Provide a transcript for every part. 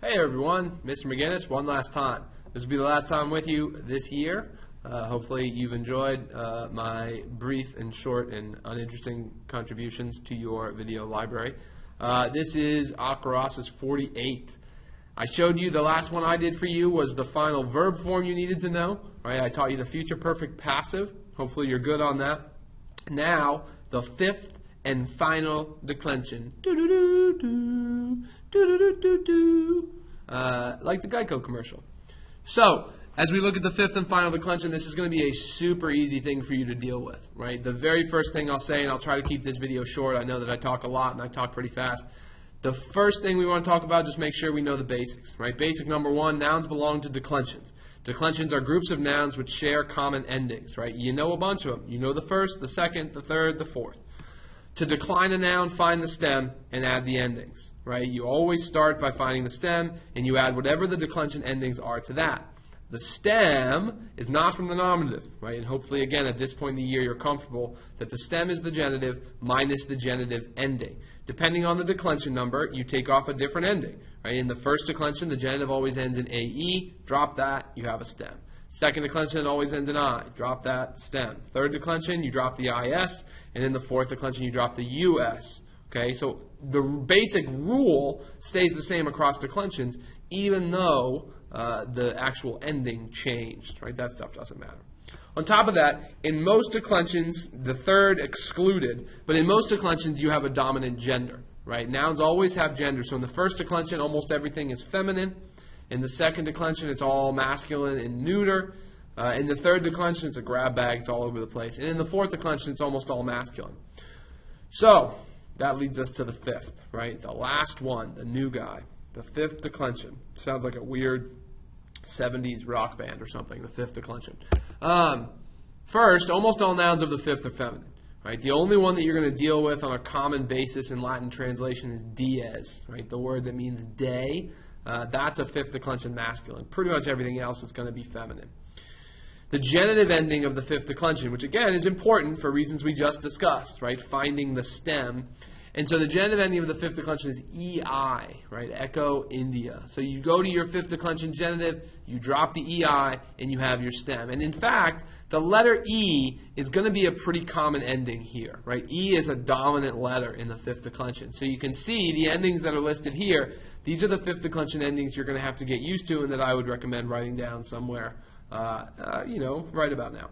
Hey everyone, Mr. McGinnis, one last time. This will be the last time with you this year. Hopefully you've enjoyed my brief and short and uninteresting contributions to your video library. This is Acroasis XLVIII. I showed you the last one I did for you was the final verb form you needed to know. Right? I taught you the future perfect passive. Hopefully you're good on that. Now, the fifth and final declension. Like the Geico commercial. So, as we look at the fifth and final declension, this is going to be a super easy thing for you to deal with, right? The very first thing I'll say, and I'll try to keep this video short. I know that I talk a lot and I talk pretty fast. The first thing we want to talk about, just make sure we know the basics, right? Basic number one, nouns belong to declensions. Declensions are groups of nouns which share common endings, right? You know a bunch of them. You know the first, the second, the third, the fourth. To decline a noun, find the stem and add the endings, right? You always start by finding the stem and you add whatever the declension endings are to that. The stem is not from the nominative, right? And hopefully, again, at this point in the year, you're comfortable that the stem is the genitive minus the genitive ending. Depending on the declension number, you take off a different ending, right? In the first declension, the genitive always ends in AE. Drop that, you have a stem. Second declension, it always ends in I. Drop that, stem. Third declension, you drop the IS. And in the fourth declension, you drop the US. Okay, so the basic rule stays the same across declensions, even though the actual ending changed, right? That stuff doesn't matter. On top of that, in most declensions, the third excluded, but in most declensions, you have a dominant gender, right? Nouns always have gender. So in the first declension, almost everything is feminine. In the second declension, it's all masculine and neuter. In the third declension, it's a grab bag. It's all over the place. And in the fourth declension, it's almost all masculine. So that leads us to the fifth, right? The last one, the new guy, the fifth declension. Sounds like a weird 70s rock band or something, the fifth declension. First, almost all nouns of the fifth are feminine, right? The only one that you're going to deal with on a common basis in Latin translation is dies, right? The word that means day. That's a fifth declension masculine. Pretty much everything else is going to be feminine. The genitive ending of the fifth declension, which again is important for reasons we just discussed, right? Finding the stem. And so the genitive ending of the fifth declension is EI, right? Echo, India. So you go to your fifth declension genitive, you drop the EI, and you have your stem. And in fact, the letter E is going to be a pretty common ending here, right? E is a dominant letter in the fifth declension. So you can see the endings that are listed here. These are the fifth declension endings you're going to have to get used to and that I would recommend writing down somewhere, right about now.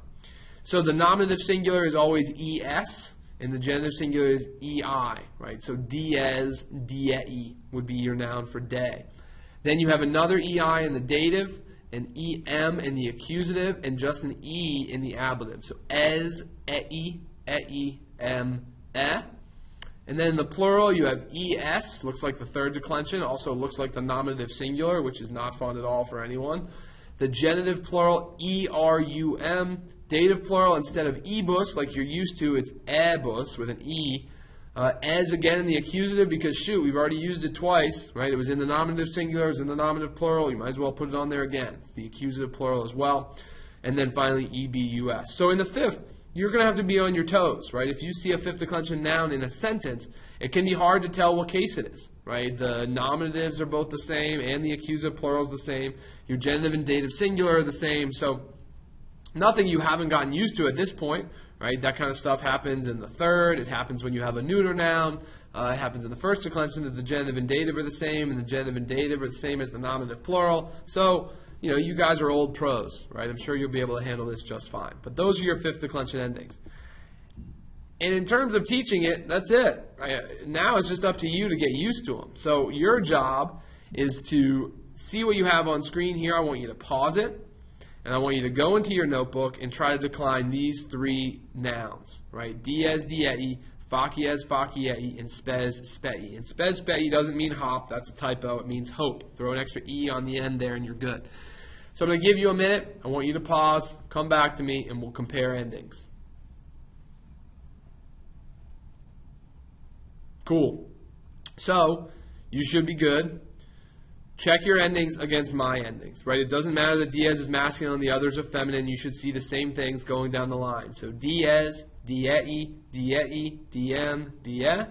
So the nominative singular is always ES, and the genitive singular is EI, right? So dies, diei would be your noun for day. Then you have another EI in the dative, an EM in the accusative, and just an E in the ablative. So es, ei, em, e. And then in the plural, you have ES, looks like the third declension, also looks like the nominative singular, which is not fun at all for anyone. The genitive plural, ERUM. Dative plural, instead of ebus, like you're used to, it's ebus with an E. As again in the accusative, because shoot, we've already used it twice, right? It was in the nominative singular, it was in the nominative plural, you might as well put it on there again. It's the accusative plural as well. And then finally, EBUS. So in the fifth, you're going to have to be on your toes, right? If you see a fifth declension noun in a sentence, it can be hard to tell what case it is, right? The nominatives are both the same and the accusative plural is the same. Your genitive and dative singular are the same. So nothing you haven't gotten used to at this point, right? That kind of stuff happens in the third. It happens when you have a neuter noun. It happens in the first declension that the genitive and dative are the same, and the genitive and dative are the same as the nominative plural. So, you guys are old pros, right? I'm sure you'll be able to handle this just fine. But those are your fifth declension endings. And in terms of teaching it, that's it. Right? Now it's just up to you to get used to them. So your job is to see what you have on screen here. I want you to pause it. And I want you to go into your notebook and try to decline these three nouns, right? Dies, diei, facies, faciei, and spes, spei. And spes, spei doesn't mean hop. That's a typo. It means hope. Throw an extra E on the end there and you're good. So I'm going to give you a minute. I want you to pause, come back to me, and we'll compare endings. Cool. So you should be good. Check your endings against my endings, right? It doesn't matter that dies is masculine and the others are feminine. You should see the same things going down the line. So dies, diei, diei, diem, die,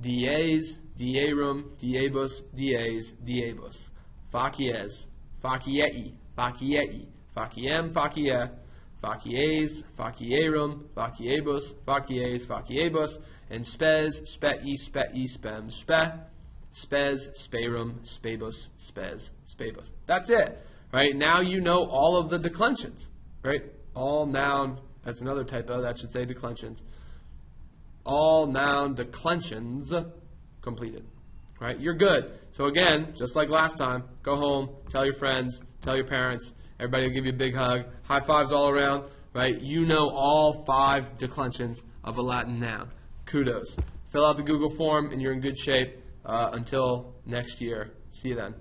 dies, dierum, diebus, dies, diebus. facies, faciei, faciei, faciem, facie, facies, facierum, faciebus, facies, faciebus, and spes, spei, spei, spem, spe, spes, sperum, spebus, spes, spebus. That's it, right? Now you know all of the declensions, right? All noun, that's another typo, that should say declensions. All noun declensions completed, right? You're good. So again, just like last time, go home, tell your friends, tell your parents, everybody will give you a big hug, high fives all around, right? You know all 5 declensions of a Latin noun. Kudos. Fill out the Google form and you're in good shape until next year. See you then.